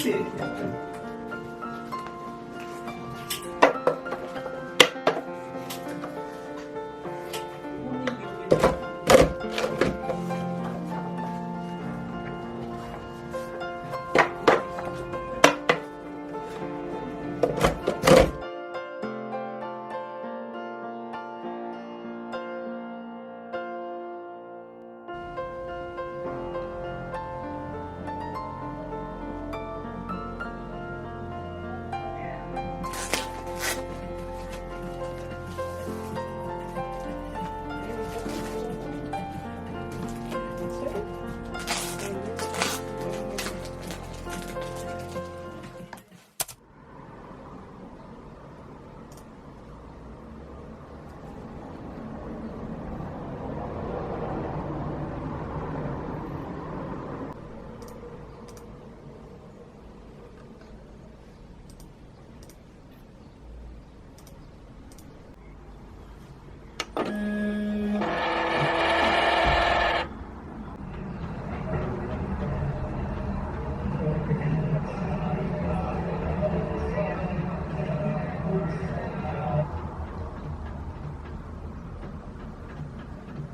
그치? 약간.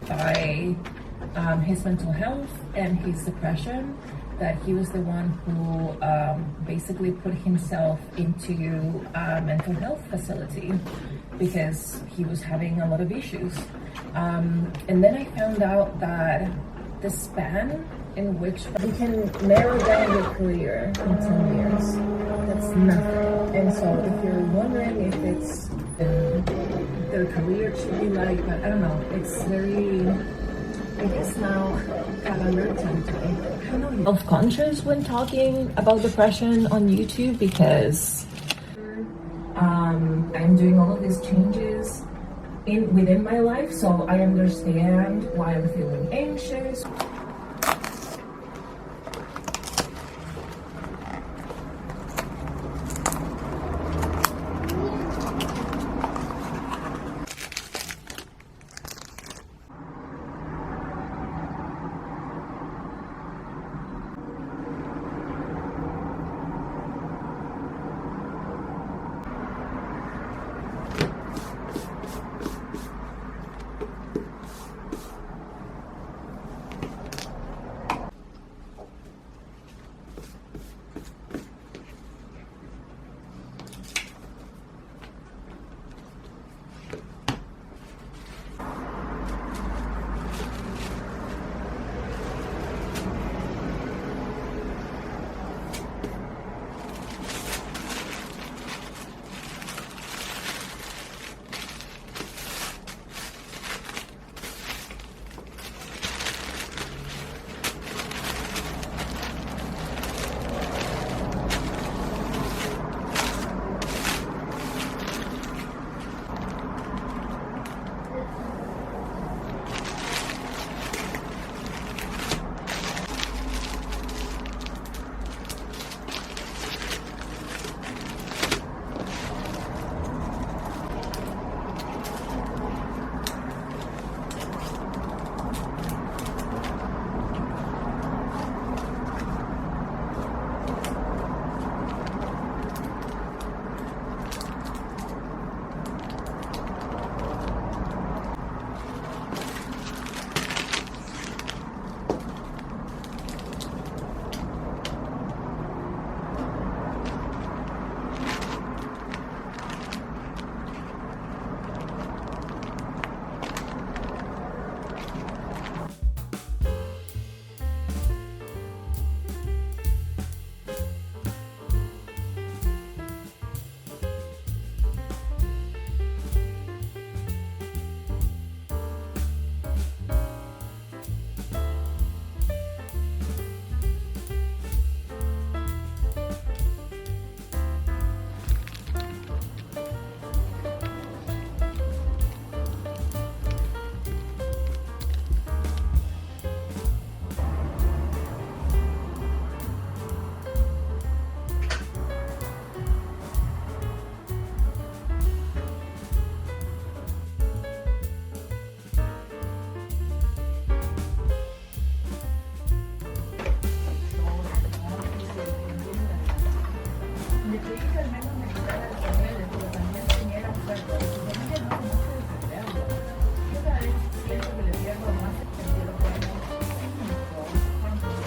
By his mental health and his depression, that he was the one who basically put himself into a mental health facility because he was having a lot of issues. And then I found out that the span in which you can narrow down your career in 10 years, that's nothing. And so if you're wondering if it's their career should be like, but I don't know, it's very, it is now kind of alerting to me. I don't know, self-conscious when talking about depression on YouTube because I'm doing all of these changes within my life, so I understand why I'm feeling anxious. hija al menos me quitara el pañuelo, pero también tenía la oferta. Su familia no conoce desempleado. Yo cada vez siento que le pierdo más el sentido común. Es mucho. ¿Cuánto de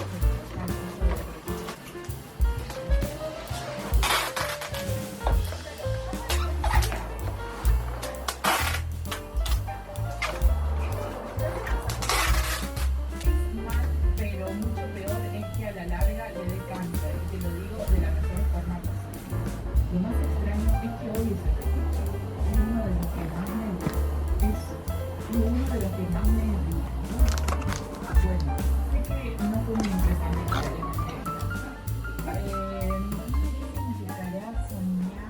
pero mucho peor es que a la larga le dé cáncer, y te lo digo de la mejor forma posible. Lo más extraño es que hoy esa película es uno de los que más me es uno de los que más me disgustó. Bueno, sé que no fue muy impresionante la no sé qué significará soñar.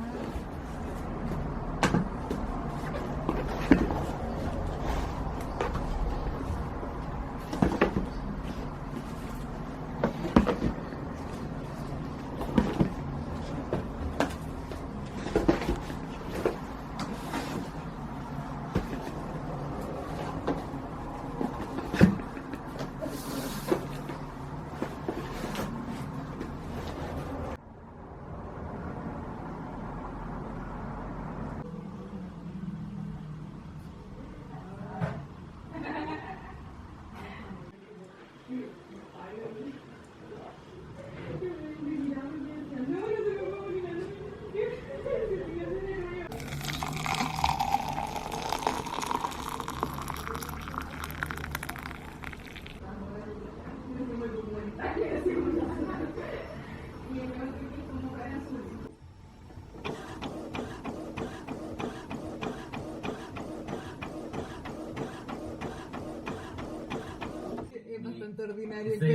Es bastante ordinario el Sí.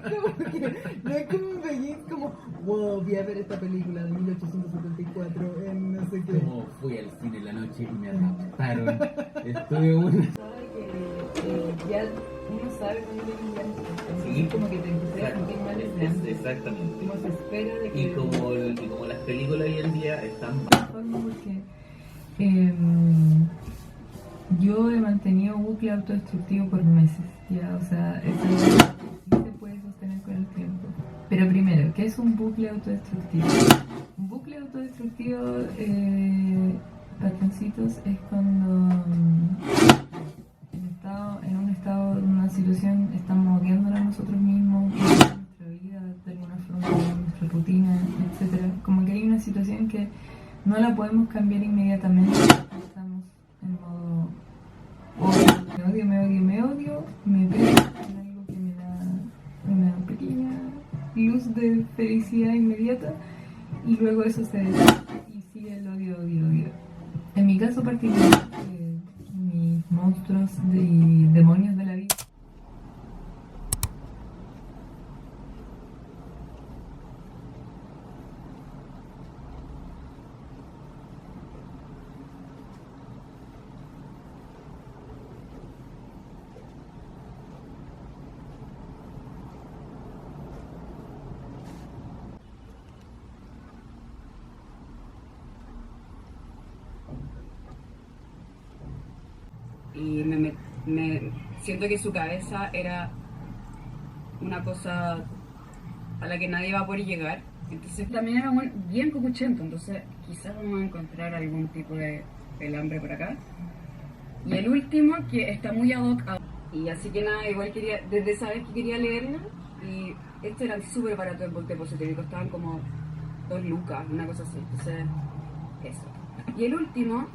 como que no es como un país como, wow, voy a ver esta película de 1874 en no sé qué. Como fui al cine en la noche y me raptaron. Estuve una. Ya uno sabe cuando le envían, Sí. como que te empiezas a sentir mal desde antes. Exactamente. Como se espera de que Y como las películas hoy en día están forma porque yo he mantenido bucle autodestructivo por meses, ya, o sea, eso sí se puede sostener con el tiempo. Pero primero, ¿qué es un bucle autodestructivo? Un bucle autodestructivo, patroncitos, es cuando en una situación estamos odiándonos a nosotros mismos, nuestra vida, de alguna forma, nuestra rutina, etcétera. Como que hay una situación que no la podemos cambiar inmediatamente. Estamos en modo odio, me odio, me veo en algo que me da una pequeña luz de felicidad inmediata y luego eso se deshace y sigue el odio. En mi caso particular, mis monstruos y demonios de la vida. Y me siento que su cabeza era una cosa a la que nadie va a poder llegar. Entonces también era bien copuchento, entonces quizás vamos a encontrar algún tipo de pelambre por acá. Y el último, que está muy ad hoc. Y así que nada, igual quería, desde esa vez que quería leerlo, y este era súper barato el depósito, y costaban como 2 lucas, una cosa así. Entonces, eso. Y el último,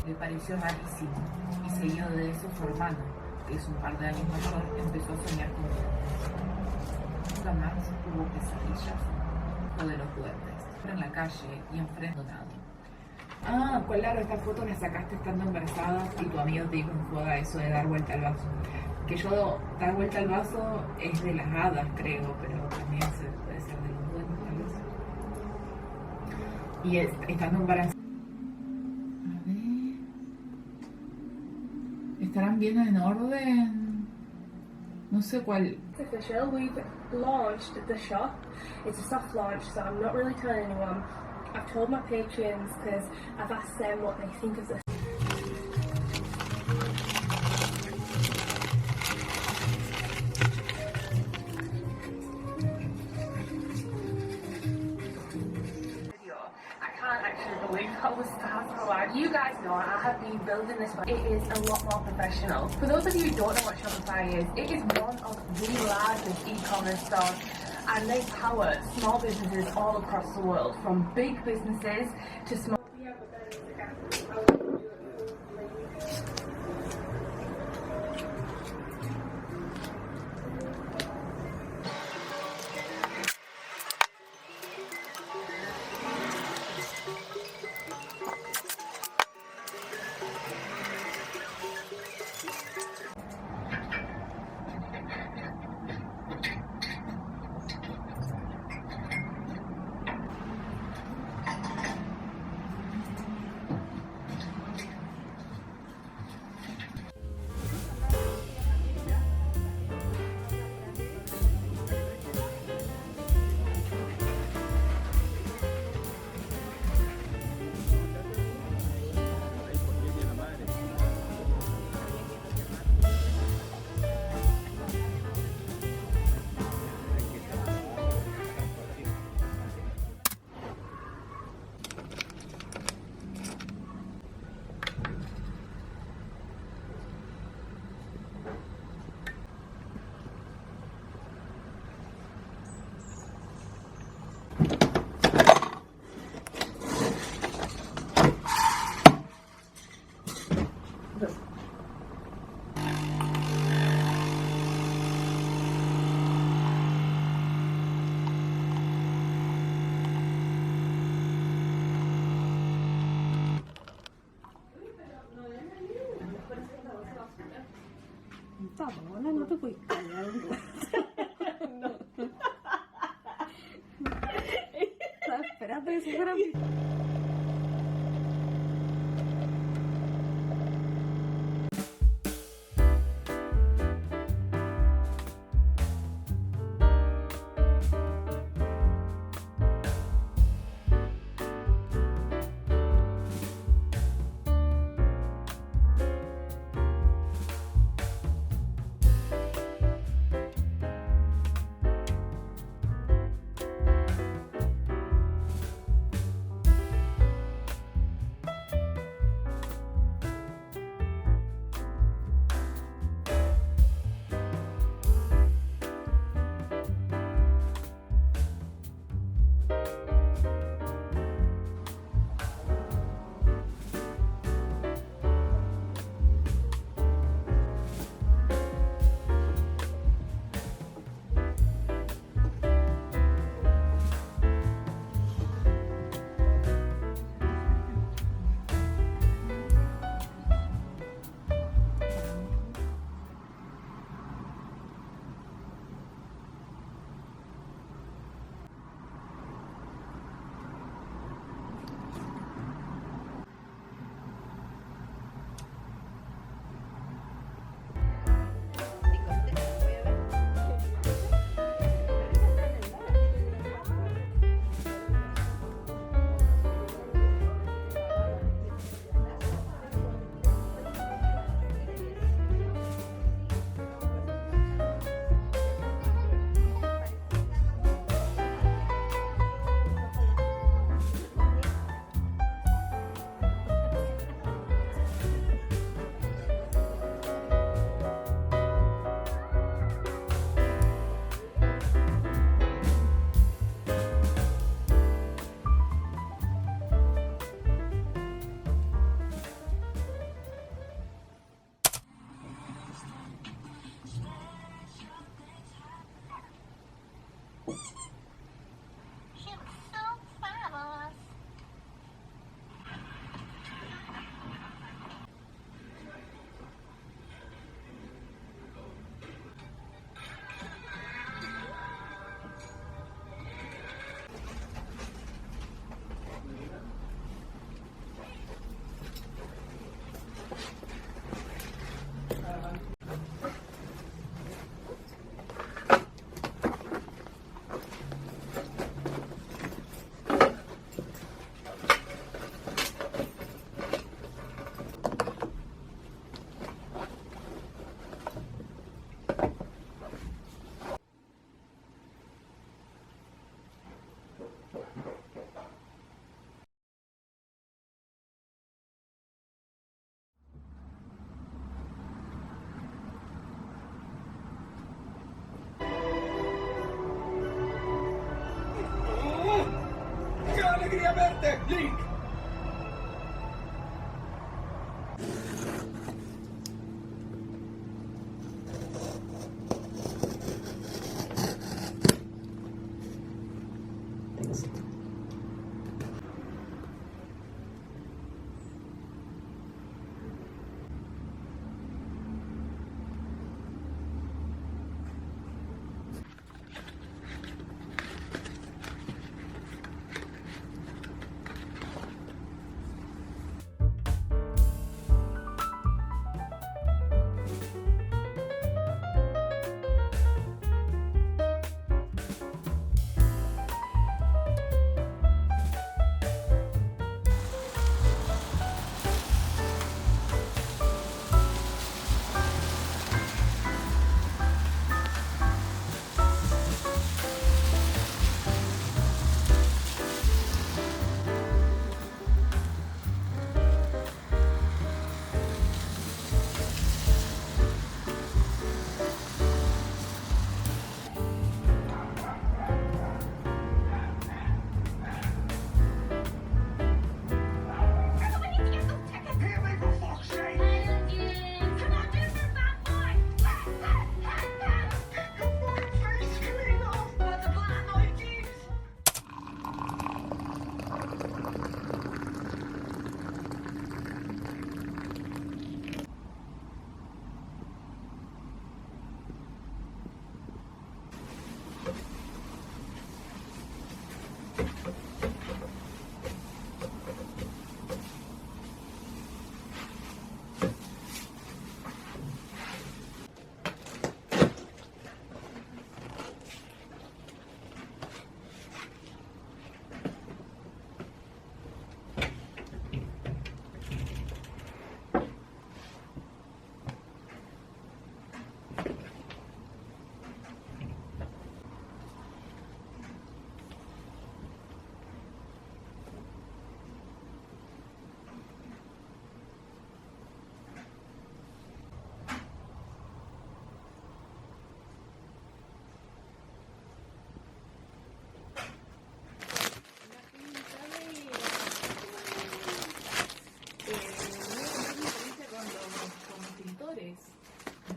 Me pareció rarísimo y seguido de eso su hermana, que es un par de años mayor, empezó a soñar con él. Nunca más hubo pesadillas o de los duendes. En la calle y enfrente nada. Ah, claro, esta foto la sacaste estando embarazada y tu amigo te dijo en joda eso de dar vuelta al vaso. que yo dar vuelta al vaso es de las hadas, creo, pero también puede ser de los duendes, tal vez. Y estando embarazada. A ver. ¿Estarán bien en orden? No sé cuál. It's official. We've launched the shop. It's a soft launch, so I'm not really telling anyone. I've told my patrons because I've asked them what they think of this. I can't actually believe how the stars arrived. You guys know I have been building this, but it is a lot more professional. For those of you who don't know what Shopify is, it is one of the largest e-commerce stores, and they power small businesses all across the world, from big businesses to small. No te puedes callar. No. Estaba esperando que se fuera.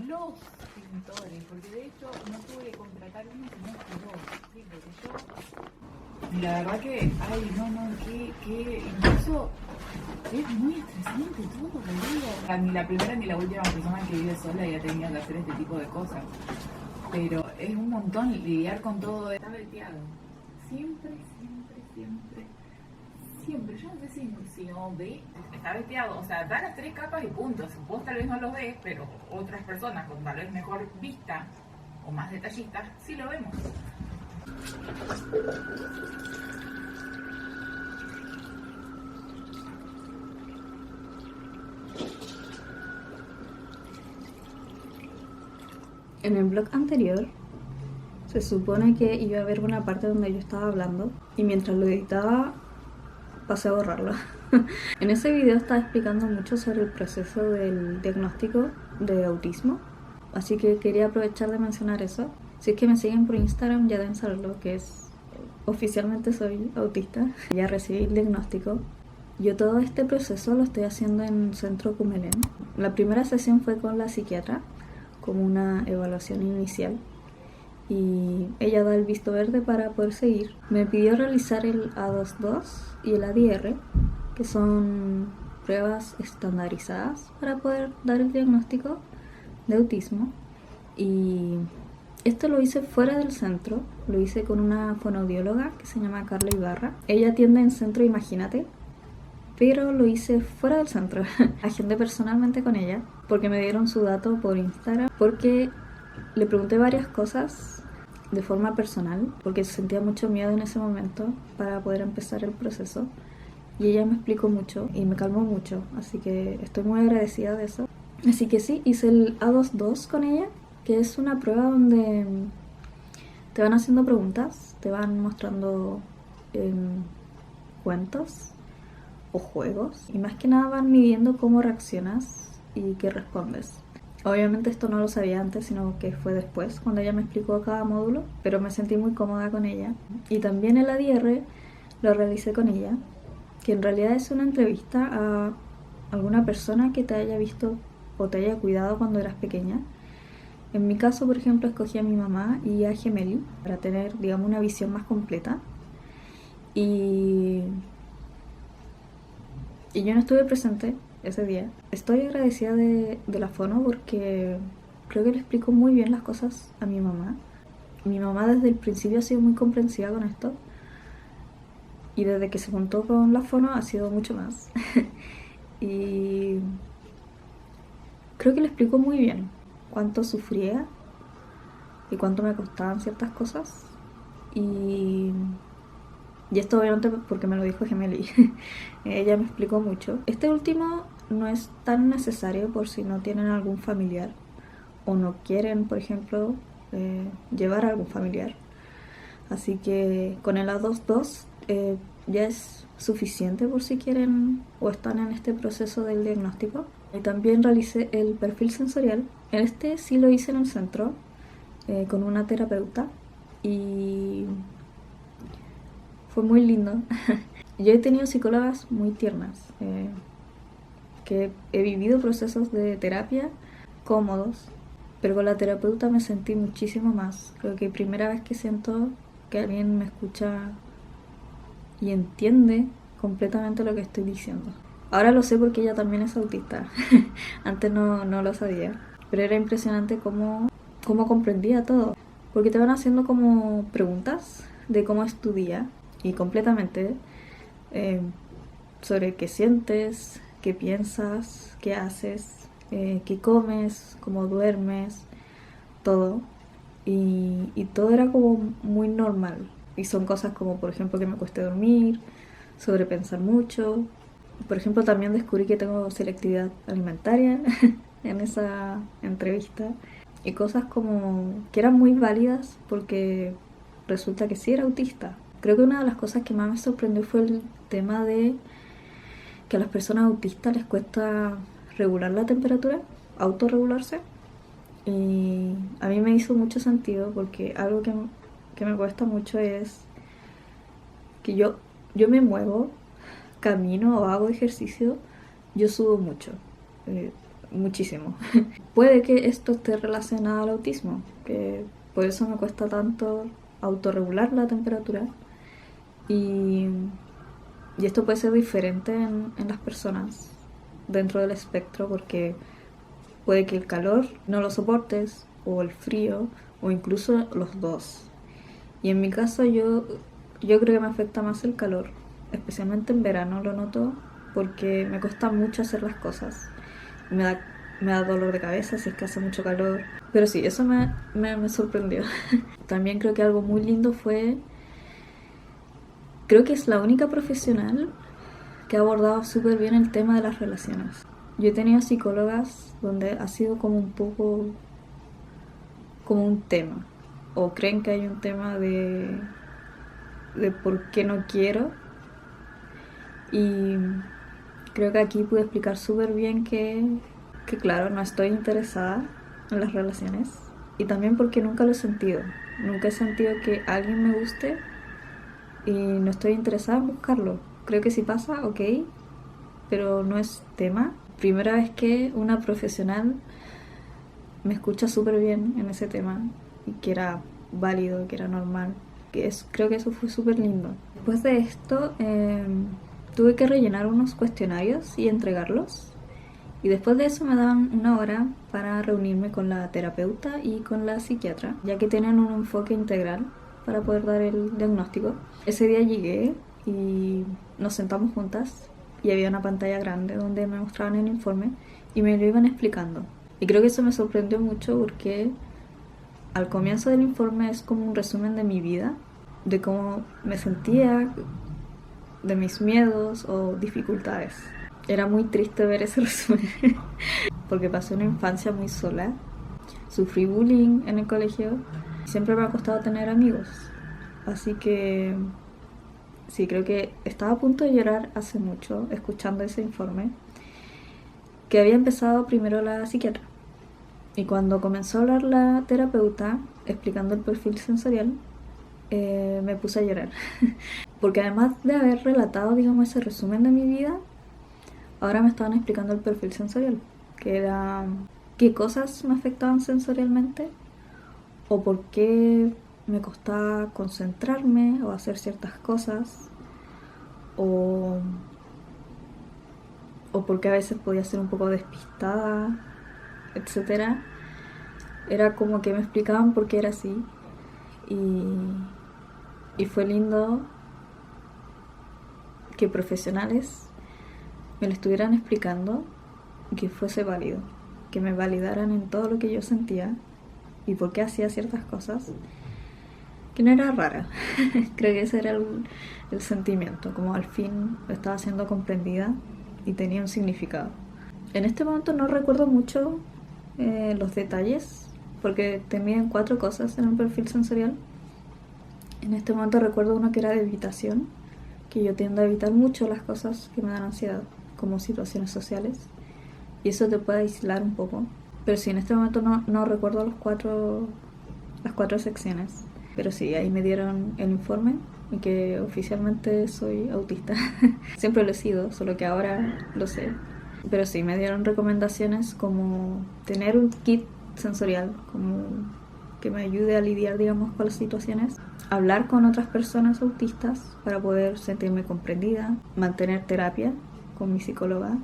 los pintores, porque de hecho no tuve que contratar uno, sino que dos, ¿sí? Porque yo, y la verdad que, ay, que incluso es muy estresante todo, boludo. Ni la primera ni la última persona que vive sola ya tenía que hacer este tipo de cosas, pero es un montón lidiar con todo. Está velteado, siempre, yo no sé si no ve, está veteado, o sea, da las 3 capas y punto. Vos tal vez no lo ves, pero otras personas con tal vez mejor vista o más detallistas, sí lo vemos. En el blog anterior se supone que iba a haber una parte donde yo estaba hablando y mientras lo editaba pasé a borrarlo. En ese video estaba explicando mucho sobre el proceso del diagnóstico de autismo, así que quería aprovechar de mencionar eso. Si es que me siguen por Instagram ya deben saberlo, que es oficialmente soy autista. Ya recibí el diagnóstico. Yo todo este proceso lo estoy haciendo en Centro Cumelén. La primera sesión fue con la psiquiatra, como una evaluación inicial, y ella da el visto verde para poder seguir. Me pidió realizar el A2-2 y el ADR, que son pruebas estandarizadas para poder dar el diagnóstico de autismo, y esto lo hice fuera del centro, lo hice con una fonoaudióloga que se llama Carla Ibarra. Ella atiende en Centro Imagínate, pero lo hice fuera del centro. Agendé personalmente con ella porque me dieron su dato por Instagram, porque le pregunté varias cosas de forma personal, porque sentía mucho miedo en ese momento para poder empezar el proceso, y ella me explicó mucho y me calmó mucho, así que estoy muy agradecida de eso. Así que sí, hice el A2-2 con ella, que es una prueba donde te van haciendo preguntas, te van mostrando cuentos o juegos, y más que nada van midiendo cómo reaccionas y qué respondes. Obviamente esto no lo sabía antes, sino que fue después, cuando ella me explicó cada módulo, pero me sentí muy cómoda con ella. Y también el ADR lo realicé con ella, que en realidad es una entrevista a alguna persona que te haya visto o te haya cuidado cuando eras pequeña. En mi caso, por ejemplo, escogí a mi mamá y a Gemeli para tener, digamos, una visión más completa. Y yo no estuve presente ese día. Estoy agradecida de la fono porque creo que le explico muy bien las cosas a mi mamá. Mi mamá desde el principio ha sido muy comprensiva con esto, y desde que se juntó con la fono ha sido mucho más. Y creo que le explico muy bien cuánto sufría y cuánto me costaban ciertas cosas. Y esto obviamente porque me lo dijo Gemeli. Ella me explicó mucho. Este último no es tan necesario por si no tienen algún familiar o no quieren, por ejemplo, llevar a algún familiar. Así que con el A2-2 ya es suficiente por si quieren o están en este proceso del diagnóstico. Y también realicé el perfil sensorial. Este sí lo hice en el centro con una terapeuta y fue muy lindo. Yo he tenido psicólogas muy tiernas, que he vivido procesos de terapia cómodos, pero con la terapeuta me sentí muchísimo más. Creo que primera vez que siento que alguien me escucha y entiende completamente lo que estoy diciendo. Ahora lo sé porque ella también es autista. Antes no lo sabía, pero era impresionante cómo comprendía todo, porque te van haciendo como preguntas de cómo es tu día, y completamente sobre qué sientes, qué piensas, qué haces, qué comes, cómo duermes, todo. Y todo era como muy normal. Y son cosas como, por ejemplo, que me cueste dormir, sobrepensar mucho. Por ejemplo, también descubrí que tengo selectividad alimentaria en esa entrevista. Y cosas como que eran muy válidas porque resulta que sí era autista. Creo que una de las cosas que más me sorprendió fue el tema de que a las personas autistas les cuesta regular la temperatura, autorregularse. Y a mí me hizo mucho sentido porque algo que me cuesta mucho es que yo me muevo, camino o hago ejercicio, yo sudo mucho. muchísimo. Puede que esto esté relacionado al autismo, que por eso me cuesta tanto autorregular la temperatura. Y esto puede ser diferente en las personas dentro del espectro, porque puede que el calor no lo soportes, o el frío, o incluso los dos. Y en mi caso yo creo que me afecta más el calor, especialmente en verano lo noto, porque me cuesta mucho hacer las cosas. Me da dolor de cabeza si es que hace mucho calor. Pero sí, eso me sorprendió. También creo que algo muy lindo fue... Creo que es la única profesional que ha abordado súper bien el tema de las relaciones. Yo he tenido psicólogas donde ha sido como un poco... como un tema. O creen que hay un tema de por qué no quiero. Y creo que aquí pude explicar súper bien que claro, no estoy interesada en las relaciones. Y también porque nunca lo he sentido. Nunca he sentido que alguien me guste y no estoy interesada en buscarlo. Creo que si pasa, ok, pero no es tema. Primera vez que una profesional me escucha súper bien en ese tema y que era válido, que era normal. Creo que eso fue súper lindo. Después de esto tuve que rellenar unos cuestionarios y entregarlos. Y después de eso me daban 1 hora para reunirme con la terapeuta y con la psiquiatra, ya que tienen un enfoque integral para poder dar el diagnóstico. Ese día llegué y nos sentamos juntas y había una pantalla grande donde me mostraban el informe y me lo iban explicando. Y creo que eso me sorprendió mucho porque al comienzo del informe es como un resumen de mi vida, de cómo me sentía, de mis miedos o dificultades. Era muy triste ver ese resumen porque pasé una infancia muy sola, sufrí bullying en el colegio, siempre me ha costado tener amigos, así que sí, creo que estaba a punto de llorar hace mucho escuchando ese informe, que había empezado primero la psiquiatra. Y cuando comenzó a hablar la terapeuta explicando el perfil sensorial, me puse a llorar. Porque además de haber relatado, digamos, ese resumen de mi vida, ahora me estaban explicando el perfil sensorial, que era qué cosas me afectaban sensorialmente o por qué me costaba concentrarme o hacer ciertas cosas o por qué a veces podía ser un poco despistada, etcétera. Era como que me explicaban por qué era así y fue lindo que profesionales me lo estuvieran explicando y que fuese válido, que me validaran en todo lo que yo sentía y por qué hacía ciertas cosas, que no era rara. Creo que ese era el sentimiento, como al fin estaba siendo comprendida y tenía un significado. En este momento no recuerdo mucho los detalles, porque te miden 4 cosas en el perfil sensorial. En este momento recuerdo uno que era de evitación, que yo tiendo a evitar mucho las cosas que me dan ansiedad, como situaciones sociales, y eso te puede aislar un poco. Pero sí, en este momento no recuerdo las 4 secciones. Pero sí, ahí me dieron el informe y que oficialmente soy autista. Siempre lo he sido, solo que ahora lo sé. Pero sí, me dieron recomendaciones como tener un kit sensorial, como que me ayude a lidiar, digamos, con las situaciones. Hablar con otras personas autistas para poder sentirme comprendida. Mantener terapia con mi psicóloga.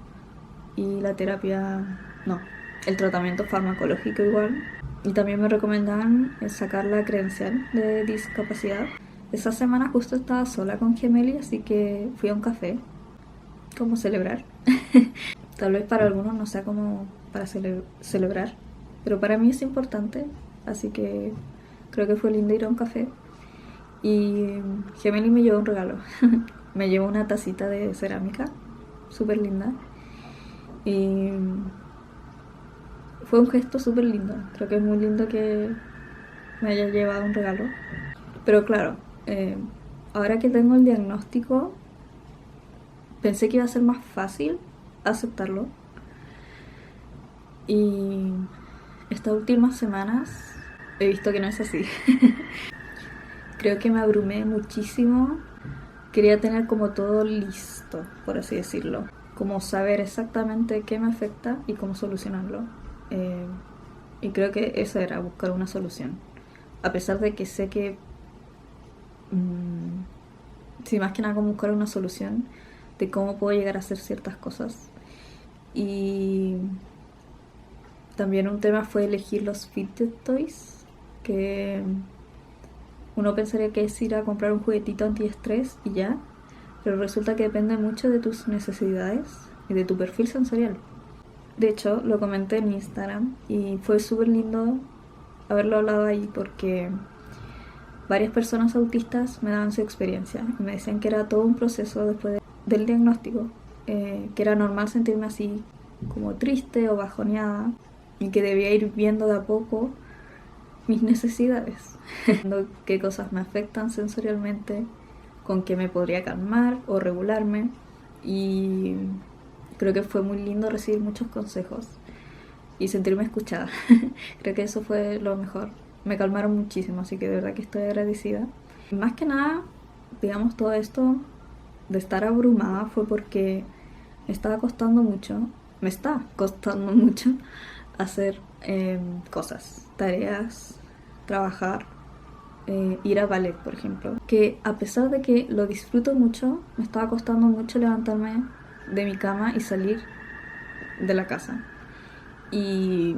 Y la terapia... no, el tratamiento farmacológico igual. Y también me recomendaban sacar la credencial de discapacidad. Esa semana justo estaba sola con Gemelli, así que fui a un café. Como celebrar. Tal vez para algunos no sea como para celebrar, pero para mí es importante, así que creo que fue lindo ir a un café. Y Gemelli me llevó un regalo. Me llevó una tacita de cerámica, súper linda. Y fue un gesto súper lindo. Creo que es muy lindo que me haya llevado un regalo. Pero claro, ahora que tengo el diagnóstico, pensé que iba a ser más fácil aceptarlo. Y estas últimas semanas he visto que no es así. Creo que me abrumé muchísimo. Quería tener como todo listo, por así decirlo. como saber exactamente qué me afecta y cómo solucionarlo. Y creo que eso era, buscar una solución. A pesar de que sé que, sí, más que nada como buscar una solución de cómo puedo llegar a hacer ciertas cosas. Y también un tema fue elegir los fidget toys, que uno pensaría que es ir a comprar un juguetito antiestrés y ya, pero resulta que depende mucho de tus necesidades y de tu perfil sensorial. De hecho, lo comenté en Instagram y fue súper lindo haberlo hablado ahí porque varias personas autistas me daban su experiencia y me decían que era todo un proceso después del diagnóstico, que era normal sentirme así como triste o bajoneada y que debía ir viendo de a poco mis necesidades, viendo qué cosas me afectan sensorialmente, con qué me podría calmar o regularme. Y creo que fue muy lindo recibir muchos consejos y sentirme escuchada. Creo que eso fue lo mejor. Me calmaron muchísimo, así que de verdad que estoy agradecida. Más que nada, digamos, todo esto de estar abrumada fue porque me está costando mucho hacer cosas, tareas, trabajar, ir a ballet, por ejemplo. Que a pesar de que lo disfruto mucho, me estaba costando mucho levantarme de mi cama y salir de la casa. Y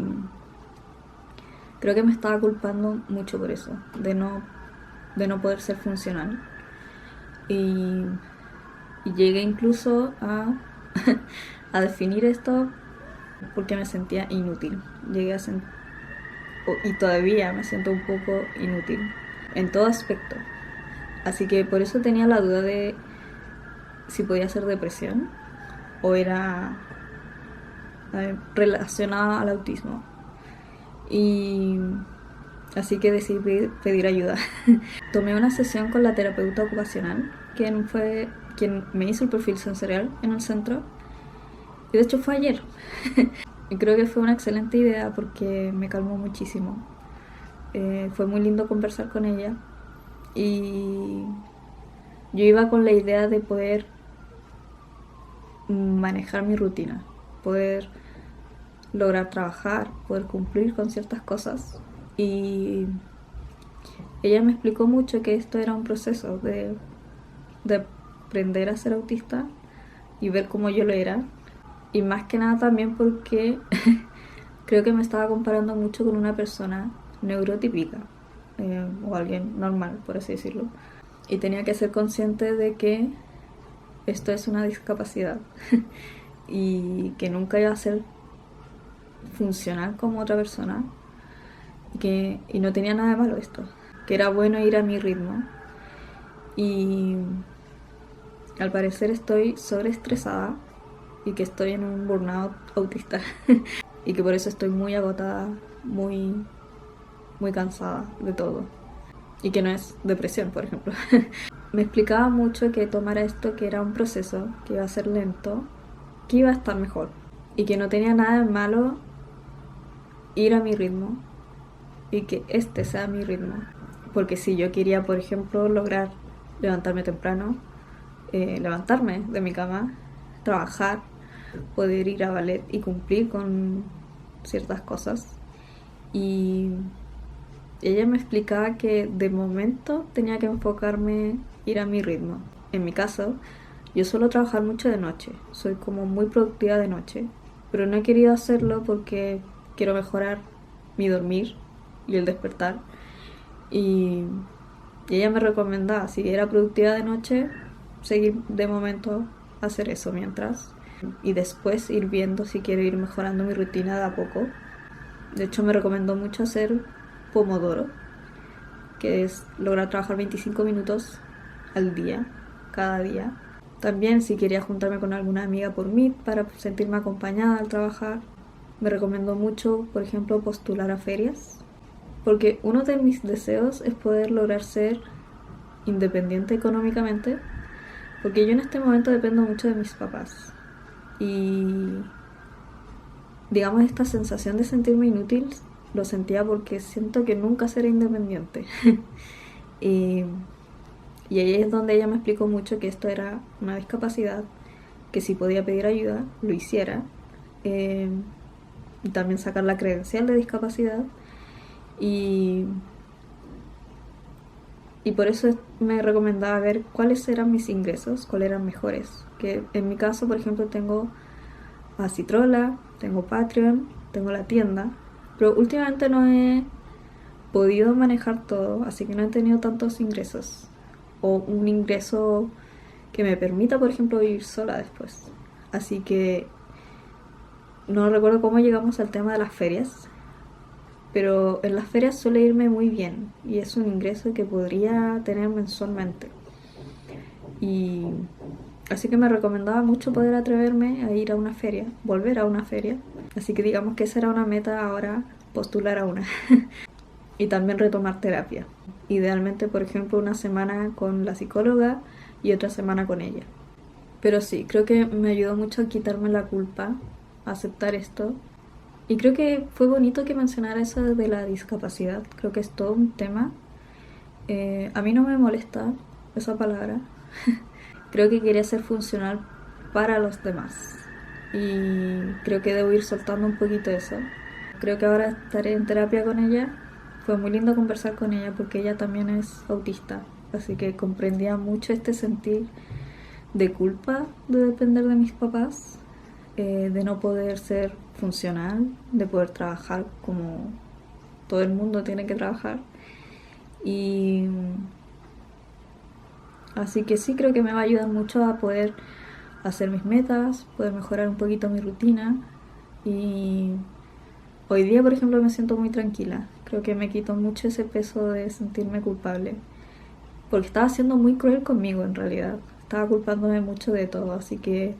creo que me estaba culpando mucho por eso, de no poder ser funcional. Y llegué incluso a a definir esto porque me sentía inútil. Y todavía me siento un poco inútil en todo aspecto. Así que por eso tenía la duda de si podía ser depresión o era relacionada al autismo. Y así que decidí pedir ayuda. Tomé una sesión con la terapeuta ocupacional, quien fue quien me hizo el perfil sensorial en el centro. Y de hecho fue ayer. Y creo que fue una excelente idea porque me calmó muchísimo. Fue muy lindo conversar con ella. Y yo iba con la idea de poder manejar mi rutina, poder lograr trabajar, poder cumplir con ciertas cosas. Y ella me explicó mucho que esto era un proceso de aprender a ser autista y ver cómo yo lo era. Y más que nada también porque creo que me estaba comparando mucho con una persona neurotípica, o alguien normal, por así decirlo. Y tenía que ser consciente de que esto es una discapacidad y que nunca iba a ser funcional como otra persona y no tenía nada de malo esto, que era bueno ir a mi ritmo. Y al parecer estoy sobreestresada y que estoy en un burnout autista y que por eso estoy muy agotada, muy cansada de todo, y que no es depresión, por ejemplo. Me explicaba mucho que tomara esto, que era un proceso, que iba a ser lento, que iba a estar mejor y que no tenía nada de malo ir a mi ritmo y que este sea mi ritmo. Porque si yo quería, por ejemplo, lograr levantarme temprano, levantarme de mi cama, trabajar, poder ir a ballet y cumplir con ciertas cosas. Y ella me explicaba que de momento tenía que enfocarme ir a mi ritmo. En mi caso, yo suelo trabajar mucho de noche, soy como muy productiva de noche, pero no he querido hacerlo porque quiero mejorar mi dormir y el despertar. Y ella me recomendaba, si era productiva de noche, seguir de momento hacer eso mientras, y después ir viendo si quiero ir mejorando mi rutina de a poco. De hecho, me recomendó mucho hacer Pomodoro, que es lograr trabajar 25 minutos al día, cada día. También si quería juntarme con alguna amiga por Meet para sentirme acompañada al trabajar. Me recomendó mucho, por ejemplo, postular a ferias, porque uno de mis deseos es poder lograr ser independiente económicamente, porque yo en este momento dependo mucho de mis papás. Y digamos, esta sensación de sentirme inútil lo sentía porque siento que nunca seré independiente. y ahí es donde ella me explicó mucho que esto era una discapacidad que si podía pedir ayuda, lo hiciera. Y también sacar la credencial de discapacidad. Y por eso me recomendaba ver cuáles eran mis ingresos, cuáles eran mejores. Que en mi caso, por ejemplo, tengo a Citrola, tengo Patreon, tengo la tienda, pero últimamente no he podido manejar todo, así que no he tenido tantos ingresos. O un ingreso que me permita, por ejemplo, vivir sola después. Así que no recuerdo cómo llegamos al tema de las ferias, pero en las ferias suele irme muy bien y es un ingreso que podría tener mensualmente. Y así que me recomendaba mucho poder atreverme a ir a una feria, volver a una feria. Así que digamos que esa era una meta ahora, postular a una. Y también retomar terapia. Idealmente, por ejemplo, una semana con la psicóloga y otra semana con ella. Pero sí, creo que me ayudó mucho a quitarme la culpa, a aceptar esto. Y creo que fue bonito que mencionara eso de la discapacidad. Creo que es todo un tema. A mí no me molesta esa palabra. Creo que quería ser funcional para los demás. Y creo que debo ir soltando un poquito eso. Creo que ahora estaré en terapia con ella. Fue muy lindo conversar con ella porque ella también es autista. Así que comprendía mucho este sentir de culpa de depender de mis papás. De no poder ser funcional, de poder trabajar como todo el mundo tiene que trabajar. Y así que sí, creo que me va a ayudar mucho a poder hacer mis metas, poder mejorar un poquito mi rutina. Y hoy día, por ejemplo, me siento muy tranquila. Creo que me quito mucho ese peso de sentirme culpable, porque estaba siendo muy cruel conmigo en realidad. Estaba culpándome mucho de todo, así que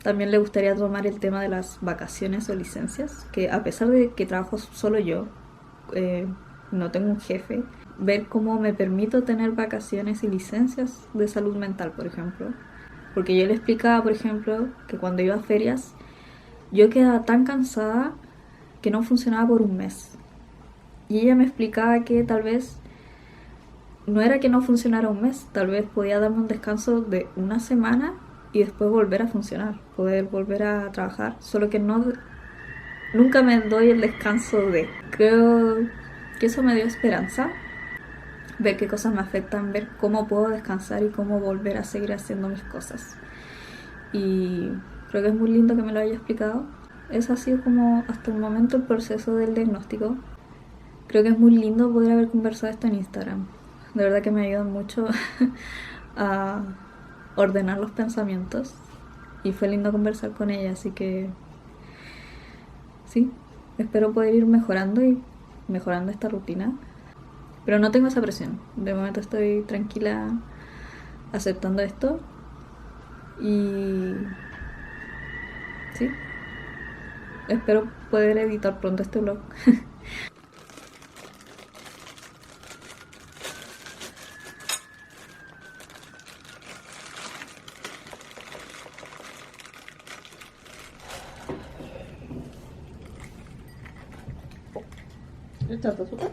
también le gustaría tomar el tema de las vacaciones o licencias, que a pesar de que trabajo solo yo, no tengo un jefe, ver cómo me permito tener vacaciones y licencias de salud mental, por ejemplo. Porque yo le explicaba, por ejemplo, que cuando iba a ferias, yo quedaba tan cansada que no funcionaba por un mes. Y ella me explicaba que tal vez no era que no funcionara un mes, tal vez podía darme un descanso de una semana y después volver a funcionar, poder volver a trabajar, solo que nunca me doy el descanso de. Creo que eso me dio esperanza, ver qué cosas me afectan, ver cómo puedo descansar y cómo volver a seguir haciendo mis cosas. Y creo que es muy lindo que me lo haya explicado. Eso ha sido como hasta el momento el proceso del diagnóstico. Creo que es muy lindo poder haber conversado esto en Instagram. De verdad que me ayuda mucho a ordenar los pensamientos. Y fue lindo conversar con ella, así que sí, espero poder ir mejorando y mejorando esta rutina. Pero no tengo esa presión. De momento estoy tranquila aceptando esto. Y sí, espero poder editar pronto este vlog. ¿Está todo súper?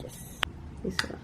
Yes. Y se va.